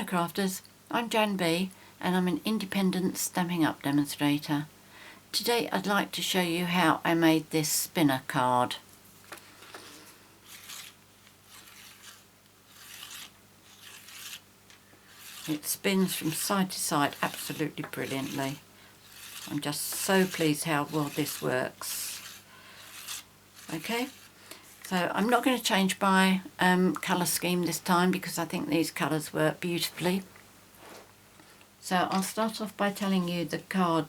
Hello crafters, I'm JanB and I'm an independent Stampin' Up demonstrator. Today I'd like to show you how I made this spinner card. It spins from side to side absolutely brilliantly. I'm just so pleased how well this works. Okay, so I'm not going to change my colour scheme this time because I think these colours work beautifully. So I'll start off by telling you the card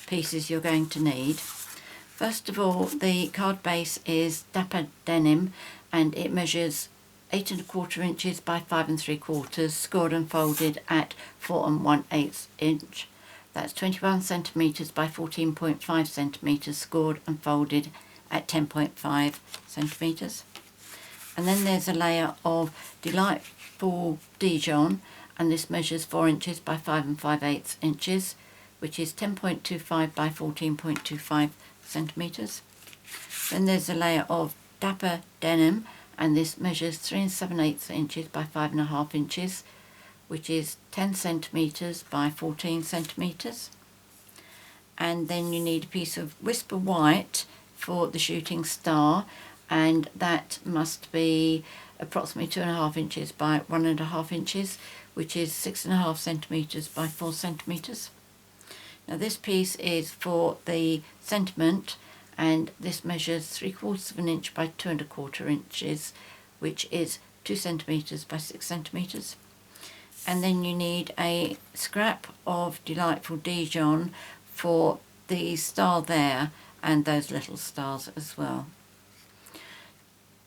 pieces you're going to need. First of all, the card base is Dapper Denim and it measures 8 1/4 inches by 5 3/4, scored and folded at 4 1/8 inch. That's 21 centimetres by 14.5 centimetres, scored and folded at 10.5 centimetres. And then there's a layer of Delightful Dijon, and this measures 4 inches by 5 5/8 inches, which is 10.25 by 14.25 centimetres. Then there's a layer of Dapper Denim, and this measures 3 7/8 inches by 5 1/2 inches, which is 10 centimetres by 14 centimetres. And then you need a piece of Whisper White for the shooting star, and that must be approximately 2 1/2 inches by 1 1/2 inches, which is 6 1/2 centimetres by 4 centimetres. Now this piece is for the sentiment, and this measures 3/4 inch by 2 1/4 inches, which is 2 centimetres by 6 centimetres. And then you need a scrap of Delightful Dijon for the star there and those little stars as well.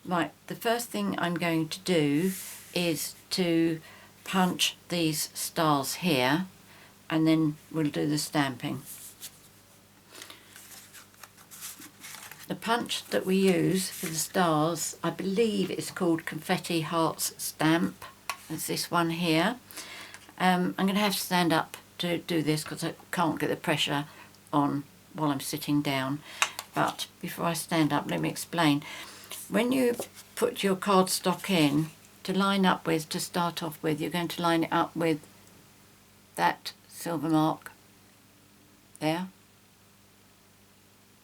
Right, the first thing I'm going to do is to punch these stars here, and then we'll do the stamping. The punch that we use for the stars, I believe it's called Confetti Hearts Stamp. There's this one here. I'm going to have to stand up to do this because I can't get the pressure on while I'm sitting down. But before I stand up, let me explain. When you put your cardstock in, to line up with, to start off with, you're going to line it up with that silver mark there.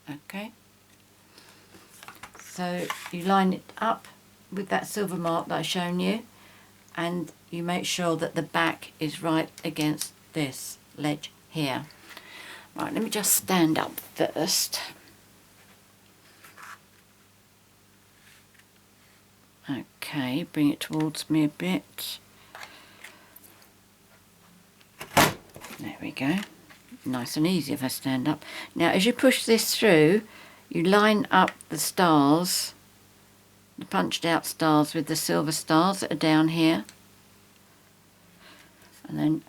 Okay. So you line it up with that silver mark that I've shown you, and you make sure that the back is right against this ledge here. Right, let me just stand up first. Okay, bring it towards me a bit. There we go. Nice and easy if I stand up. Now as you push this through, you line up the stars, the punched out stars, with the silver stars that are down here. And then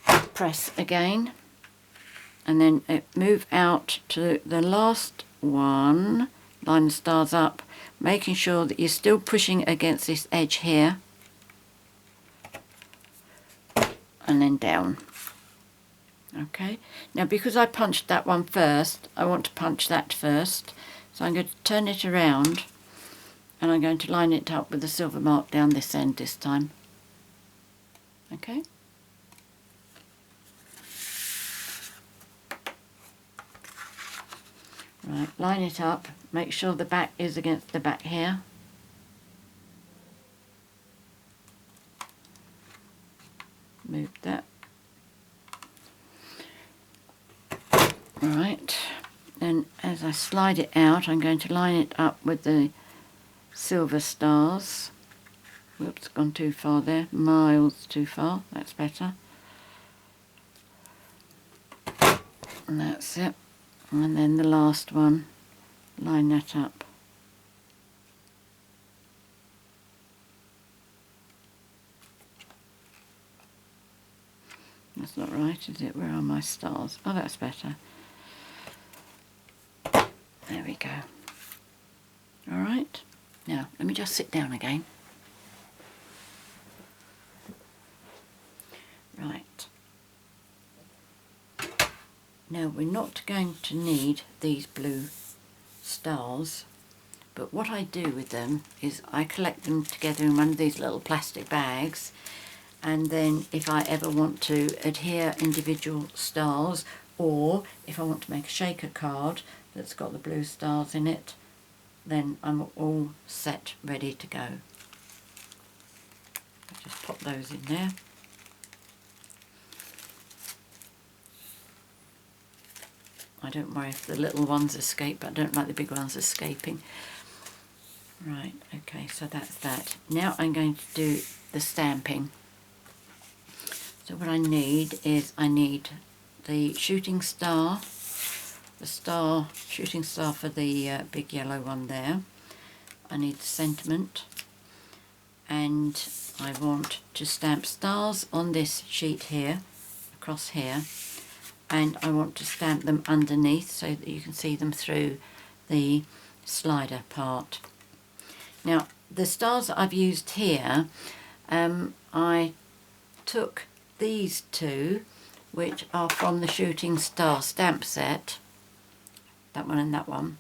press again. And then move out to the last one. Line the stars up, making sure that you're still pushing against this edge here, and then down. Okay, now because I punched that one first, I want to punch that first, so I'm going to turn it around and I'm going to line it up with the silver mark down this end this time. Okay. Right, line it up, make sure the back is against the back here. Move that. Right, then as I slide it out, I'm going to line it up with the silver stars. Whoops, gone too far there, miles too far, that's better. And that's it. And then the last one, line that up. That's not right, is it? Where are my stars? Oh, that's better. There we go. Alright, now let me just sit down again. Right. Now we're not going to need these blue stars, but what I do with them is I collect them together in one of these little plastic bags, and then if I ever want to adhere individual stars, or if I want to make a shaker card that's got the blue stars in it, then I'm all set, ready to go. I'll just pop those in there. I don't worry if the little ones escape, but I don't like the big ones escaping. Right, okay, so that's that. Now I'm going to do the stamping. So what I need is, I need the shooting star, shooting star for the big yellow one there. I need the sentiment, and I want to stamp stars on this sheet here, across here, and I want to stamp them underneath so that you can see them through the slider part. Now the stars that I've used here, I took these two, which are from the shooting star stamp set, that one and that one,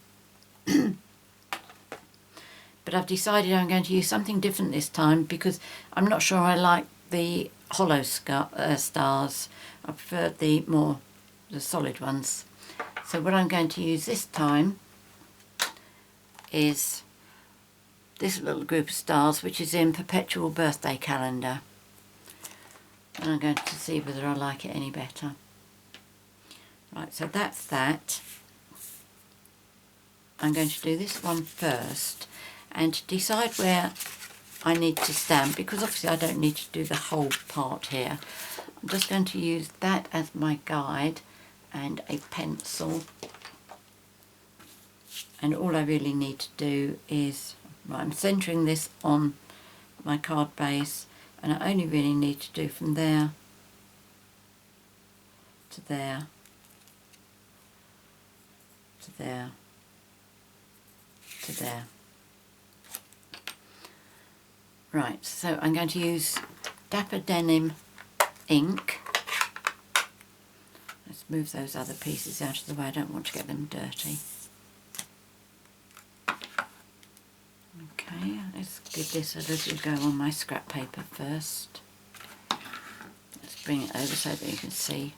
but I've decided I'm going to use something different this time because I'm not sure I like the hollow stars. I prefer the solid ones. So what I'm going to use this time is this little group of stars, which is in Perpetual Birthday Calendar, and I'm going to see whether I like it any better. Right, so that's that. I'm going to do this one first and decide where I need to stamp, because obviously I don't need to do the whole part here. I'm just going to use that as my guide and a pencil, and all I really need to do is, right, I'm centering this on my card base, and I only really need to do from there to there to there to there. Right, so I'm going to use Dapper Denim ink. Let's move those other pieces out of the way, I don't want to get them dirty. Okay, let's give this a little go on my scrap paper first. Let's bring it over so that you can see.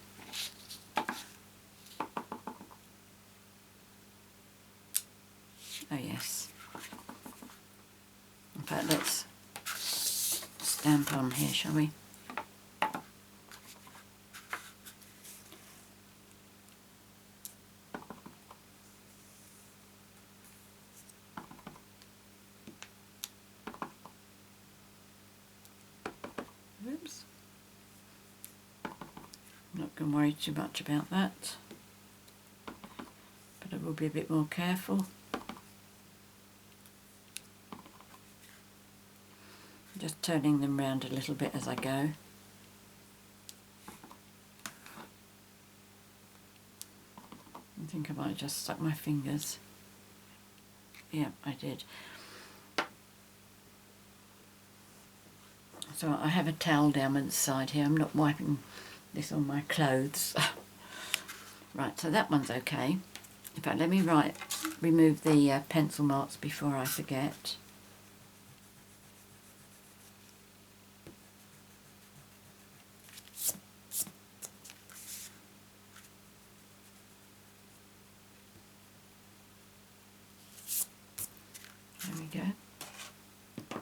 Oh yes. In fact, let's stamp on here, shall we? Oops. I'm not going to worry too much about that, but I will be a bit more careful. Just turning them round a little bit as I go. I think I might have just stuck my fingers. Yeah, I did. So I have a towel down on the side here. I'm not wiping this on my clothes. Right, so that one's okay. In fact, let me remove the pencil marks before I forget. There we go.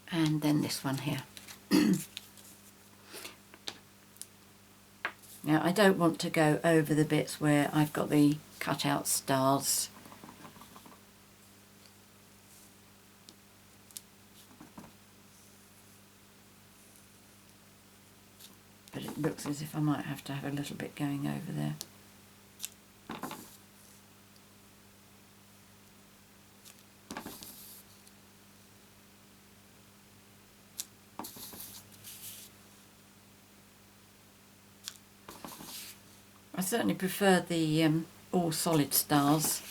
And then this one here. Now I don't want to go over the bits where I've got the cut out stars. But it looks as if I might have to have a little bit going over there. I certainly prefer the all solid stars.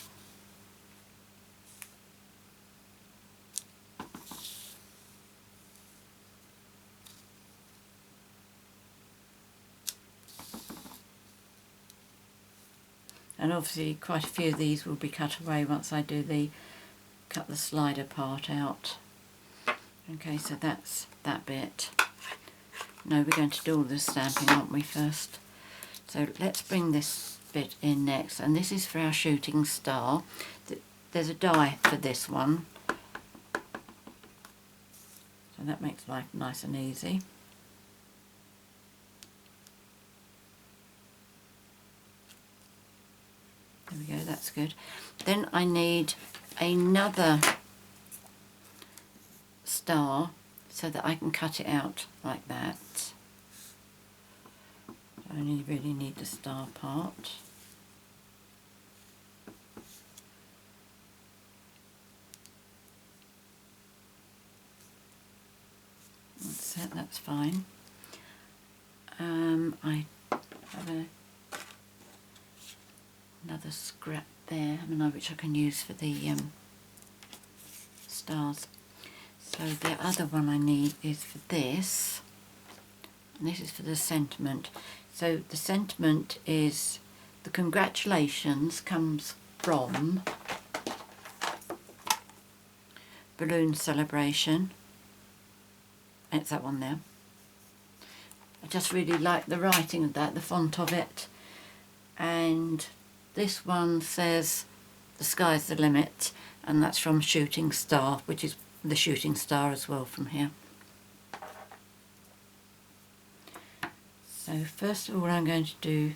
And obviously quite a few of these will be cut away once I do cut the slider part out. Okay, so that's that bit. no, we're going to do all the stamping, aren't we, first? So let's bring this bit in next, and this is for our shooting star. There's a die for this one, so that makes life nice and easy. There we go, that's good. Then I need another star so that I can cut it out like that. I only really need the star part. That's it, that's fine. I have another scrap there, which I can use for the stars. So the other one I need is for this, and this is for the sentiment. So the sentiment is, the congratulations comes from Balloon Celebration. It's that one there. I just really like the writing of that, the font of it. And this one says the sky's the limit, and that's from Shooting Star, which is the shooting star as well from here. So first of all, I'm going to do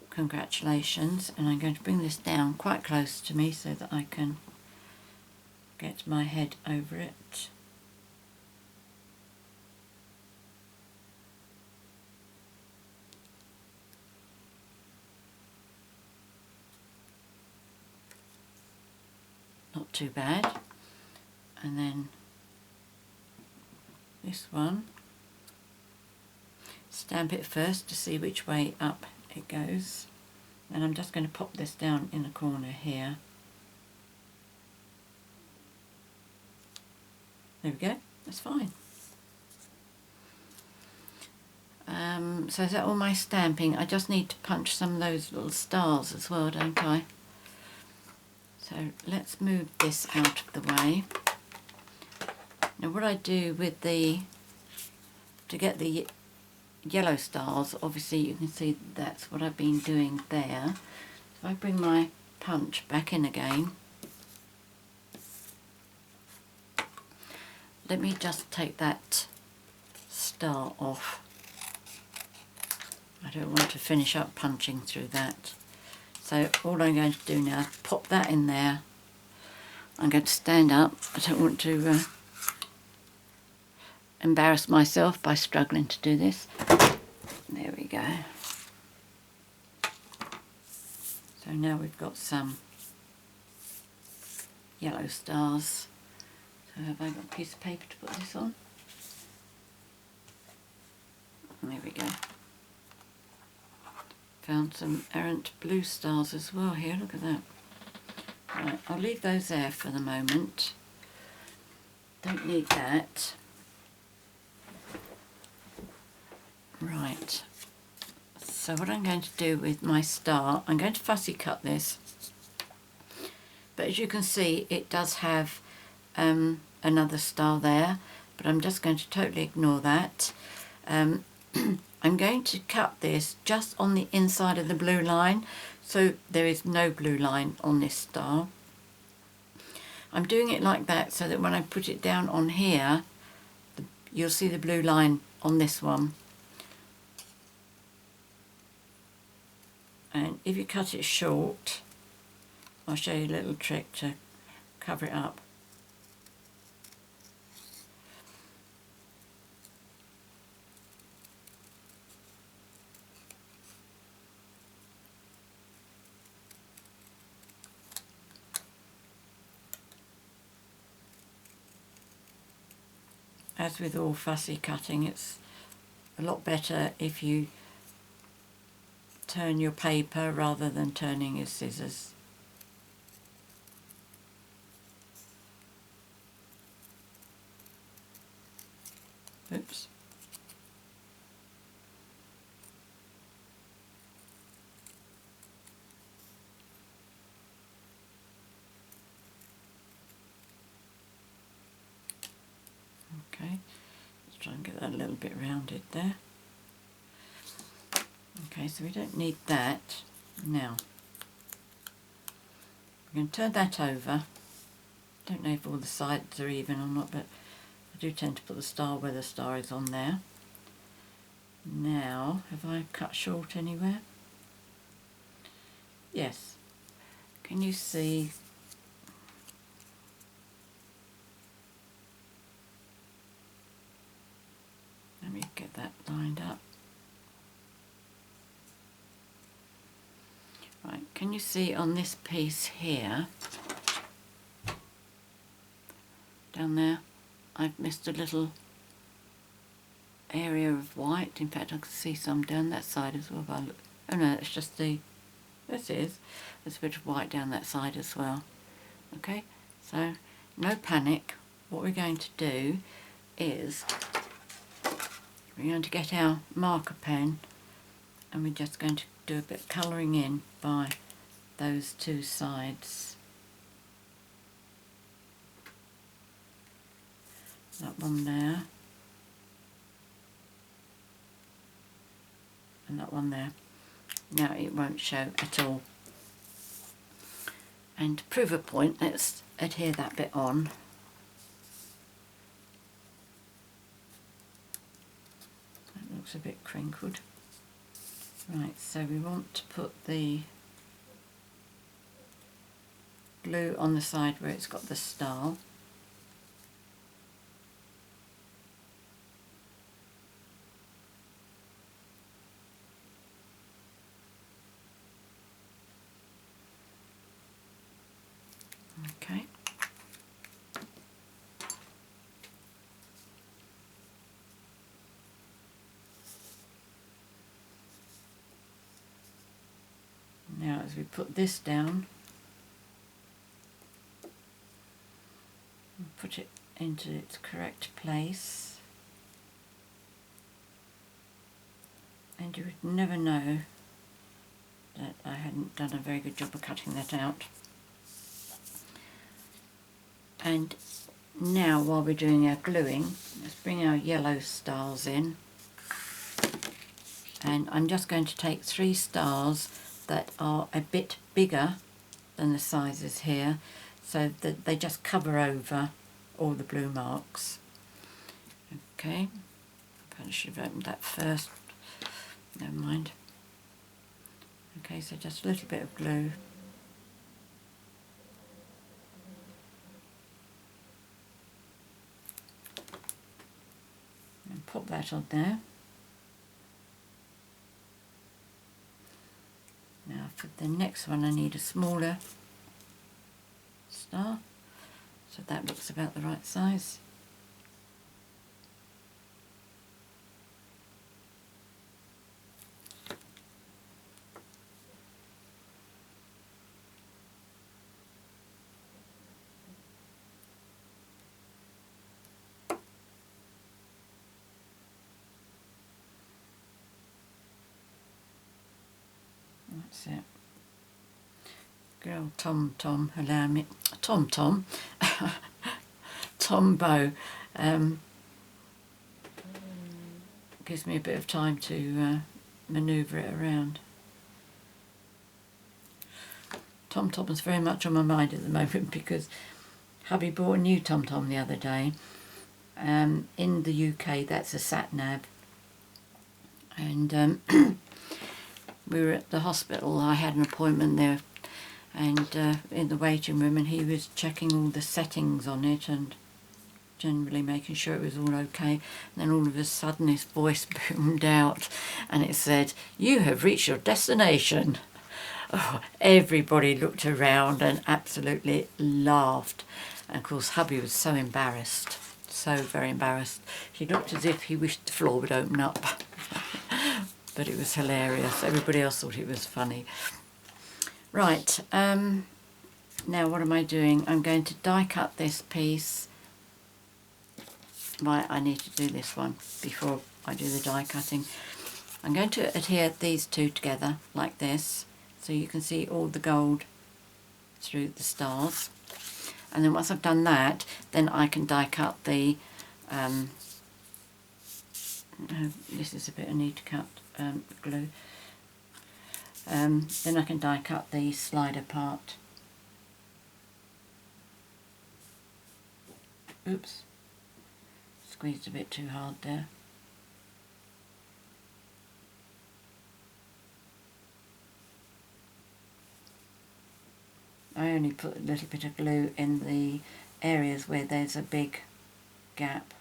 congratulations, and I'm going to bring this down quite close to me so that I can get my head over it. Not too bad. And then this one, stamp it first to see which way up it goes, and I'm just going to pop this down in the corner here. There we go, that's fine. So is that all my stamping? I just need to punch some of those little stars as well, don't I? So let's move this out of the way. Now what I do with to get the yellow stars, obviously you can see that's what I've been doing there. If I bring my punch back in again, let me just take that star off. I don't want to finish up punching through that. So all I'm going to do now is pop that in there. I'm going to stand up. I don't want to embarrass myself by struggling to do this. There we go. So now we've got some yellow stars. So have I got a piece of paper to put this on? There we go. Found some errant blue stars as well here, look at that. Right, I'll leave those there for the moment. Don't need that. Right, so what I'm going to do with my star, I'm going to fussy cut this, but as you can see it does have another star there, but I'm just going to totally ignore that. I'm going to cut this just on the inside of the blue line, so there is no blue line on this star. I'm doing it like that so that when I put it down on here, you'll see the blue line on this one. And if you cut it short, I'll show you a little trick to cover it up. As with all fussy cutting, it's a lot better if you turn your paper rather than turning your scissors. Oops. Okay, let's try and get Get that a little bit rounded there. Okay, so we don't need that. Now, we're going to turn that over. Don't know if all the sides are even or not, but I do tend to put the star where the star is on there. Now, have I cut short anywhere? Yes. Can you see? Let me get that lined up. Right, can you see on this piece here, down there, I've missed a little area of white. In fact, I can see some down that side as well. But oh no, it's just the, this is, there's a bit of white down that side as well. Okay, so no panic. What we're going to do is we're going to get our marker pen and we're just going to do a bit of colouring in by those two sides. That one there and that one there. Now it won't show at all. And to prove a point, let's adhere that bit on. That looks a bit crinkled. Right, so we want to put the glue on the side where it's got the star. Okay. Now as we put this down, put it into its correct place, and you would never know that I hadn't done a very good job of cutting that out. And now while we're doing our gluing, let's bring our yellow stars in, and I'm just going to take 3 stars that are a bit bigger than the sizes here, so that they just cover over all the blue marks. Okay, I should have opened that first, never mind. Okay, so just a little bit of glue. And pop that on there. Now for the next one I need a smaller star, so that looks about the right size. That's it. Good old Tom allow me, Tombo, gives me a bit of time to manoeuvre it around. Tom-Tom's very much on my mind at the moment because hubby bought a new Tom-Tom the other day. In the UK that's a sat-nav, and we were at the hospital. I had an appointment there, and in the waiting room, and he was checking all the settings on it and generally making sure it was all okay. And then all of a sudden his voice boomed out and it said, "You have reached your destination." Oh, everybody looked around and absolutely laughed. And of course hubby was so embarrassed, so very embarrassed. He looked as if he wished the floor would open up. But it was hilarious. Everybody else thought it was funny. Right, now what am I doing? I'm going to die cut this piece. Right, I need to do this one before I do the die cutting. I'm going to adhere these two together like this, so you can see all the gold through the stars. And then once I've done that, then I can die cut the This is a bit I need to cut glue. Then I can die cut the slider part. Oops, squeezed a bit too hard there. I only put a little bit of glue in the areas where there's a big gap.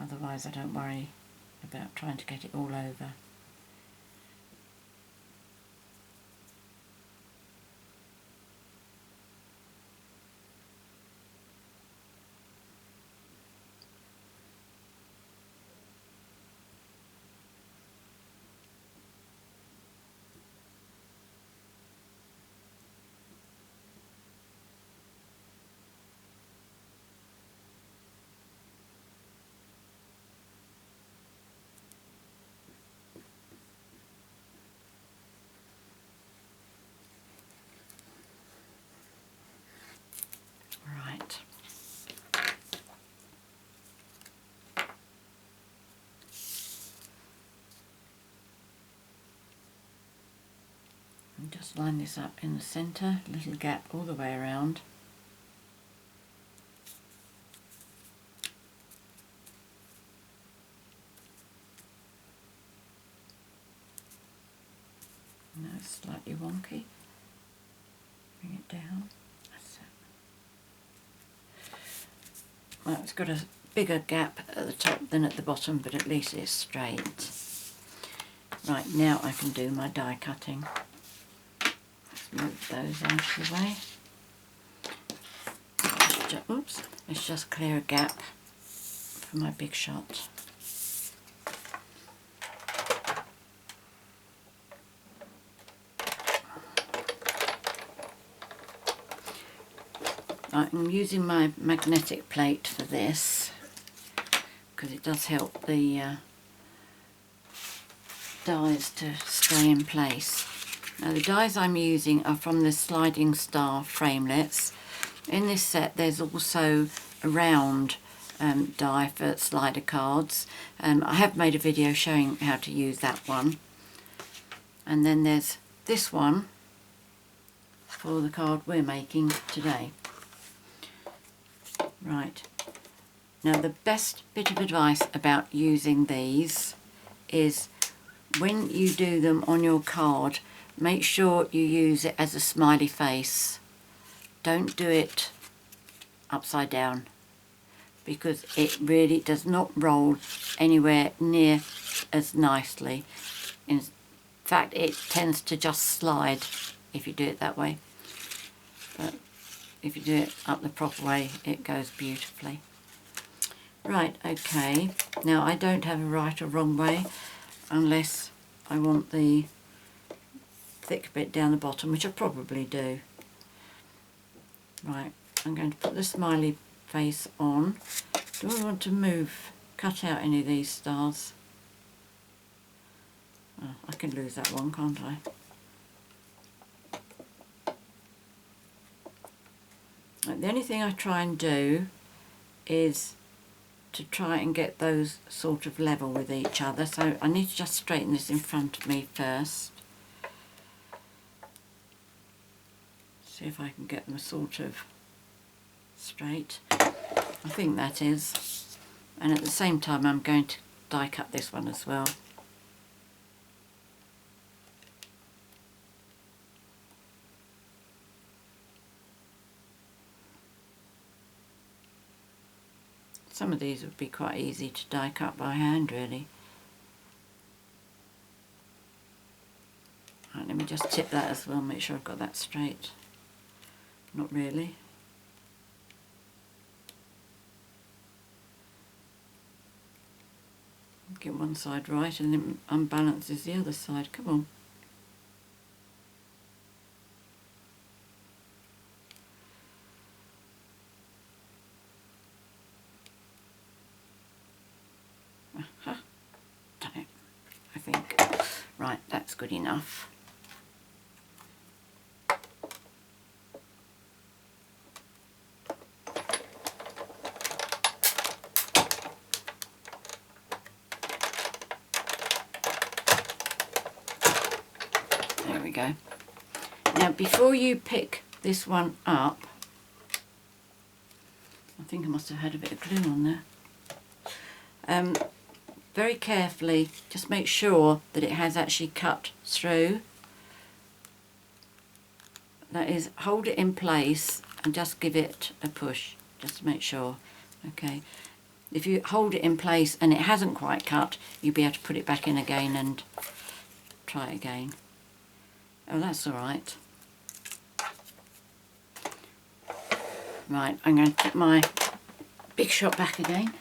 Otherwise I don't worry about trying to get it all over. Right. And just line this up in the centre, little gap all the way around. Now it's slightly wonky. Bring it down. That's it. Well, it's got a bigger gap at the top than at the bottom, but at least it's straight. Right, now I can do my die cutting. Let's move those out of the way. Oops, let's just clear a gap for my big shot. I'm using my magnetic plate for this because it does help the dies to stay in place. Now the dies I'm using are from the Sliding Star Framelits. In this set there's also a round die for slider cards. I have made a video showing how to use that one. And then there's this one for the card we're making today. Right, now the best bit of advice about using these is when you do them on your card, make sure you use it as a smiley face. Don't do it upside down because it really does not roll anywhere near as nicely. In fact, it tends to just slide if you do it that way. But if you do it up the proper way, it goes beautifully. Right, okay. Now I don't have a right or wrong way unless I want the thick bit down the bottom, which I probably do. Right, I'm going to put the smiley face on. Do I want to cut out any of these stars? Oh, I can lose that one, can't I? The only thing I try and do is to try and get those sort of level with each other. So I need to just straighten this in front of me first. See if I can get them sort of straight. I think that is. And at the same time I'm going to die cut this one as well. Some of these would be quite easy to die cut by hand, really. Right, let me just tip that as well, make sure I've got that straight. Not really. Get one side right and then unbalances the other side. Come on. Done it, I think. Right, that's good enough. go. Now before you pick this one up, I think I must have had a bit of glue on there. Very carefully, just make sure that it has actually cut through. That is, hold it in place and just give it a push, just to make sure. Okay. If you hold it in place and it hasn't quite cut, you'll be able to put it back in again and try it again. Oh, that's all right. Right, I'm going to put my Big Shot back again.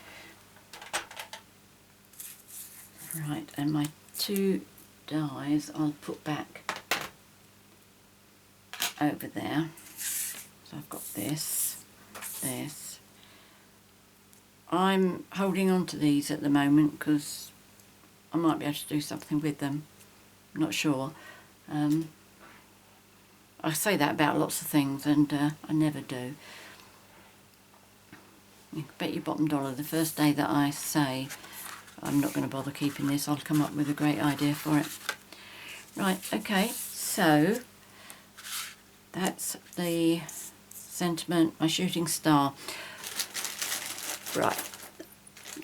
Right, and my 2 dies I'll put back over there. So I've got this. I'm holding on to these at the moment because I might be able to do something with them. I'm not sure. I say that about lots of things and I never do. You can bet your bottom dollar the first day that I say I'm not going to bother keeping this, I'll come up with a great idea for it. Right, okay, so that's the sentiment, my shooting star. Right,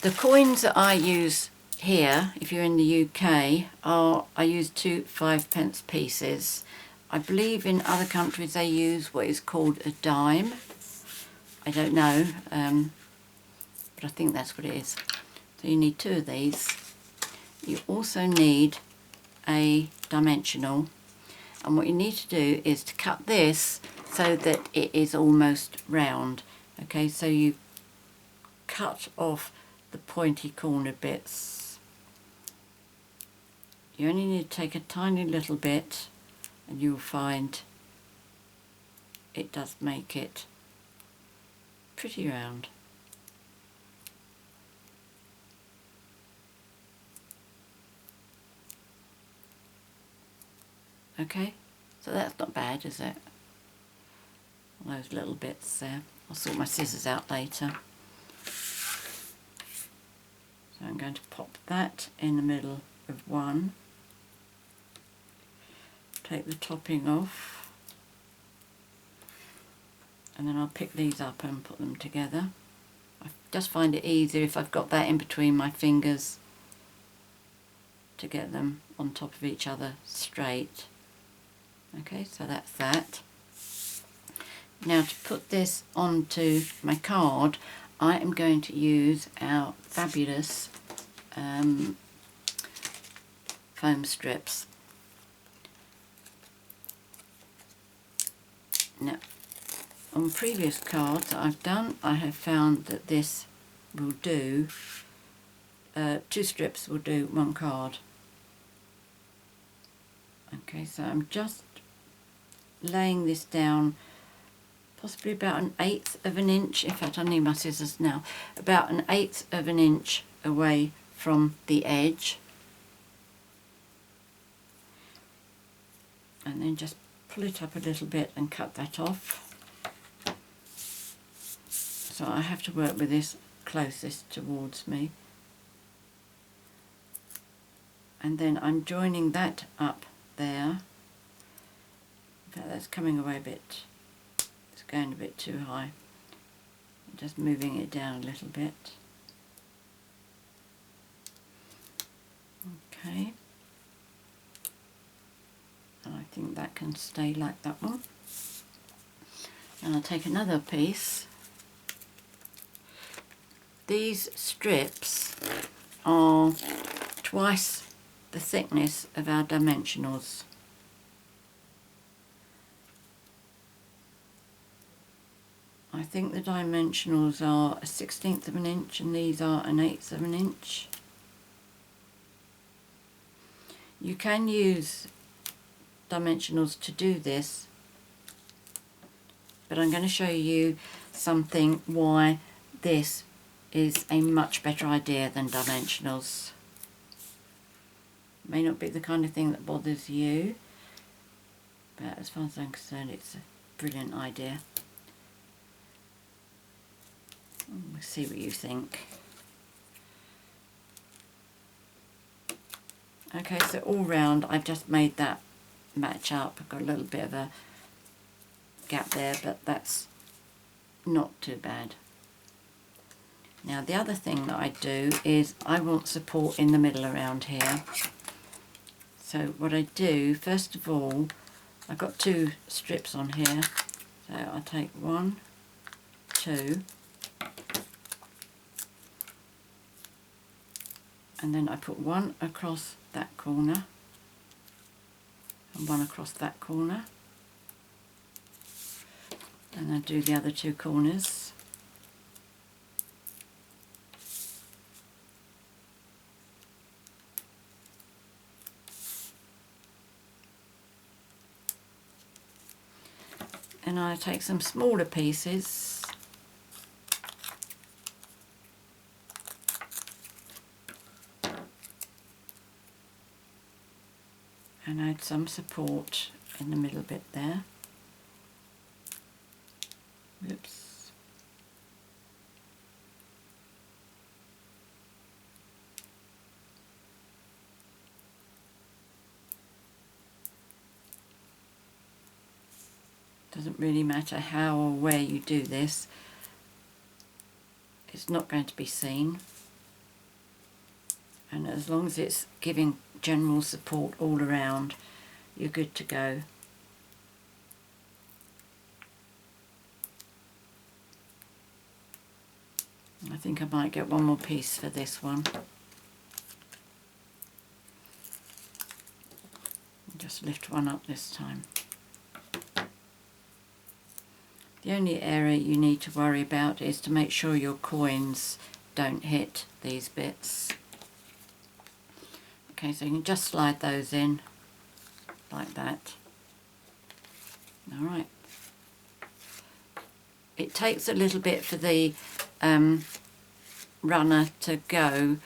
the coins that I use here, if you're in the UK, I use 2 5p pieces. I believe in other countries they use what is called a dime. I don't know, but I think that's what it is. So you need 2 of these. You also need a dimensional, and what you need to do is to cut this so that it is almost round. Okay, so you cut off the pointy corner bits. You only need to take a tiny little bit and you'll find it does make it pretty round. Okay, so that's not bad, is it? All those little bits there. I'll sort my scissors out later. So I'm going to pop that in the middle of one. Take the topping off. And then I'll pick these up and put them together. I just find it easier if I've got that in between my fingers to get them on top of each other straight. Okay, so that's that. Now to put this onto my card, I am going to use our fabulous foam strips. Now, on previous cards that I've done, I have found that this will do, 2 strips will do 1 card. Okay, so I'm just laying this down possibly about 1/8 of an inch, in fact I need my scissors now, about 1/8 of an inch away from the edge, and then just pull it up a little bit and cut that off. So I have to work with this closest towards me, and then I'm joining that up there. In fact, that's coming away a bit, it's going a bit too high. I'm just moving it down a little bit. Okay, and I think that can stay like that one. And I'll take another piece. These strips are twice the thickness of our dimensionals. I think the dimensionals are 1/16 of an inch and these are 1/8 of an inch. You can use dimensionals to do this, but I'm going to show you something why this is a much better idea than dimensionals. May not be the kind of thing that bothers you, but as far as I'm concerned it's a brilliant idea. We'll see what you think. Okay, so all round I've just made that match up. I've got a little bit of a gap there, but that's not too bad. Now the other thing that I do is I want support in the middle around here. So what I do, first of all, I've got 2 strips on here. So I take 1, 2, and then I put 1 across that corner and 1 across that corner, and I do the other 2 corners. And I take some smaller pieces and add some support in the middle bit there. Oops. Doesn't really matter how or where you do this, it's not going to be seen, and as long as it's giving general support all around, you're good to go. I think I might get one more piece for this one. Just lift one up this time. The only area you need to worry about is to make sure your coins don't hit these bits. Okay, so you can just slide those in like that. Alright. It takes a little bit for the runner to go.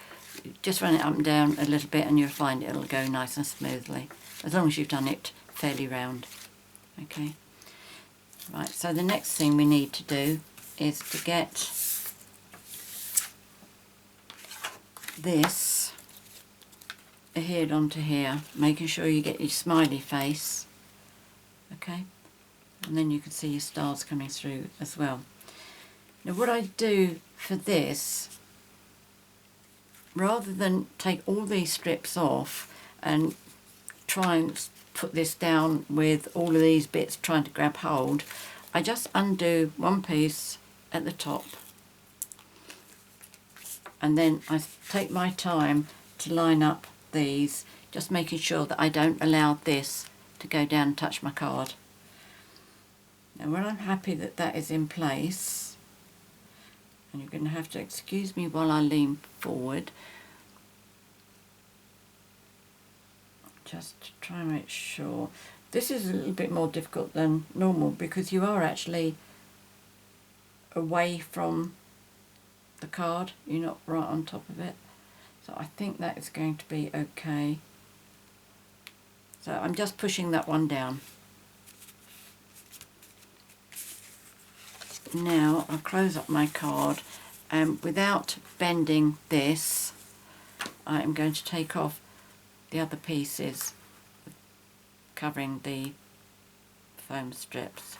Just run it up and down a little bit and you'll find it'll go nice and smoothly, as long as you've done it fairly round. Okay. Right, so the next thing we need to do is to get this adhered onto here, making sure you get your smiley face, okay, and then you can see your stars coming through as well. Now what I do for this, rather than take all these strips off and try and put this down with all of these bits trying to grab hold, I just undo one piece at the top and then I take my time to line up these, just making sure that I don't allow this to go down and touch my card. Now when I'm happy that that is in place, and you're going to have to excuse me while I lean forward, just to try and make sure. This is a little bit more difficult than normal because you are actually away from the card, you're not right on top of it. So I think that is going to be okay. So I'm just pushing that one down. Now I'll close up my card, and without bending this, I am going to take off the other pieces covering the foam strips.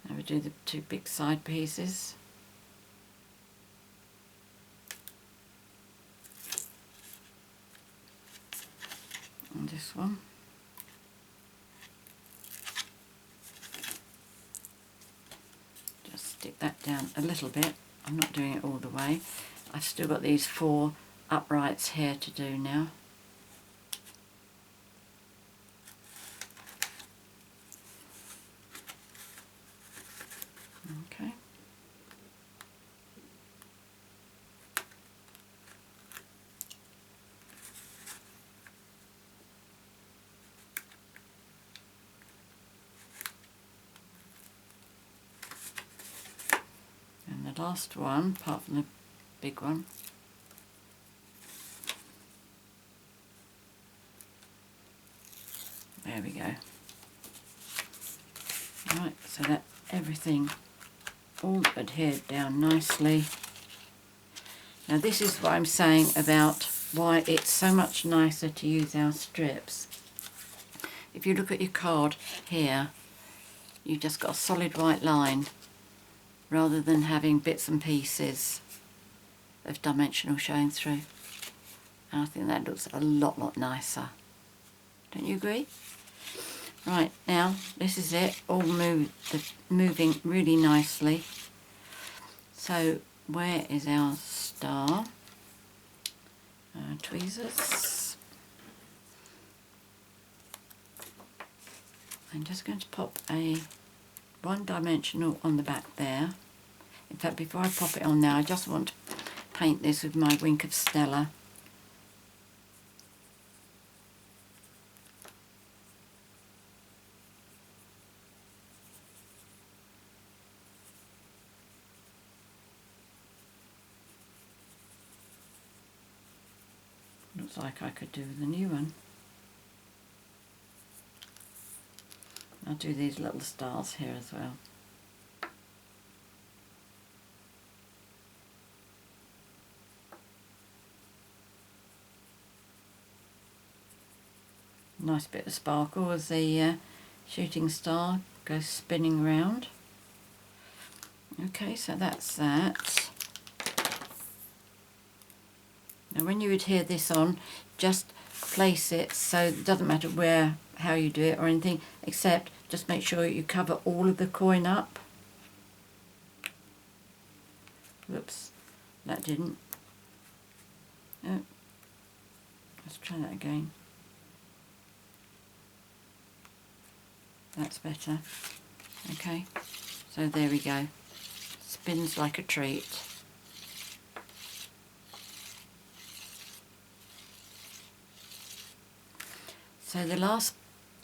Now we do the 2 big side pieces. And this one. Just stick that down a little bit. I'm not doing it all the way. I've still got these 4 uprights here to do now. Okay. the last one, apart from the big one. There we go. Right, so that everything all adhered down nicely. Now this is what I'm saying about why it's so much nicer to use our strips. If you look at your card here, you've just got a solid white line rather than having bits and pieces of dimensional showing through. And I think that looks a lot nicer. Don't you agree? Right, now this is it, all moving really nicely. So where is our star? Tweezers. I'm just going to pop a one dimensional on the back there. In fact, before I pop it on now, I just want to paint this with my Wink of Stella. Looks like I could do with a new one. I'll do these little stars here as well. Nice bit of sparkle as the shooting star goes spinning round. Okay, so that's that. Now when you adhere this on, just place it so it doesn't matter how you do it or anything, except just make sure you cover all of the coin up. Whoops, that didn't. Oh, let's try that again. That's better. Okay, so there we go. Spins like a treat. So the last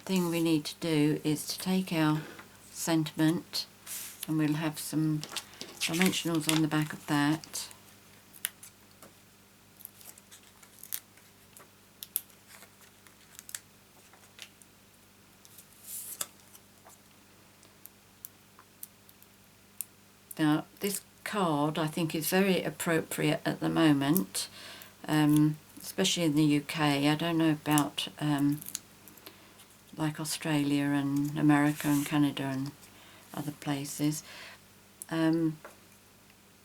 thing we need to do is to take our sentiment, and we'll have some dimensionals on the back of that. Now this card I think is very appropriate at the moment, especially in the UK. I don't know about like Australia and America and Canada and other places,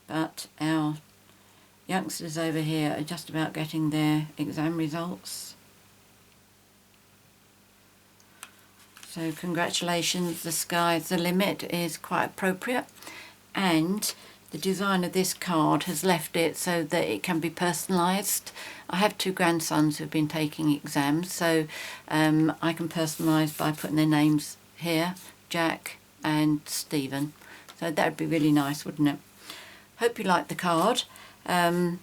but our youngsters over here are just about getting their exam results. So congratulations, the sky's the limit is quite appropriate, and the design of this card has left it so that it can be personalised. I have two grandsons who've been taking exams, so I can personalise by putting their names here, Jack and Stephen. So that would be really nice, wouldn't it? Hope you like the card. That's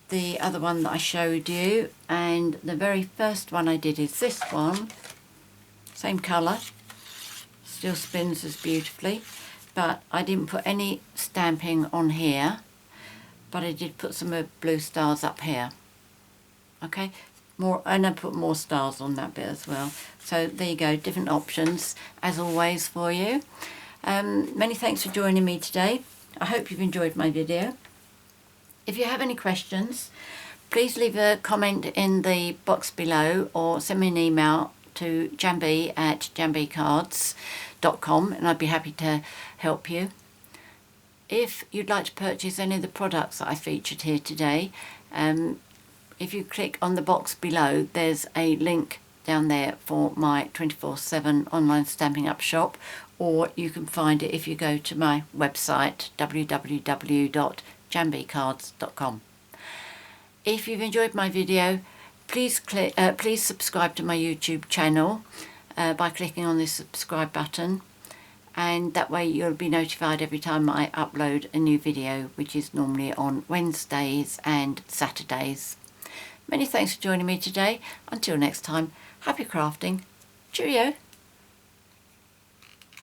the other one that I showed you, and the very first one I did is this one. Same colour, still spins as beautifully, but I didn't put any stamping on here, but I did put some blue stars up here. Okay, and I put more stars on that bit as well. So there you go, different options as always for you. Many thanks for joining me today. I hope you've enjoyed my video. If you have any questions, please leave a comment in the box below or send me an email to JanB at janbcards.com, and I'd be happy to help you. If you'd like to purchase any of the products that I featured here today, if you click on the box below, there's a link down there for my 24/7 online Stampin' Up shop, or you can find it if you go to my website www.janbcards.com. If you've enjoyed my video, please subscribe to my YouTube channel by clicking on this subscribe button, and that way you'll be notified every time I upload a new video, which is normally on Wednesdays and Saturdays. Many thanks for joining me today. Until next time, happy crafting. Cheerio.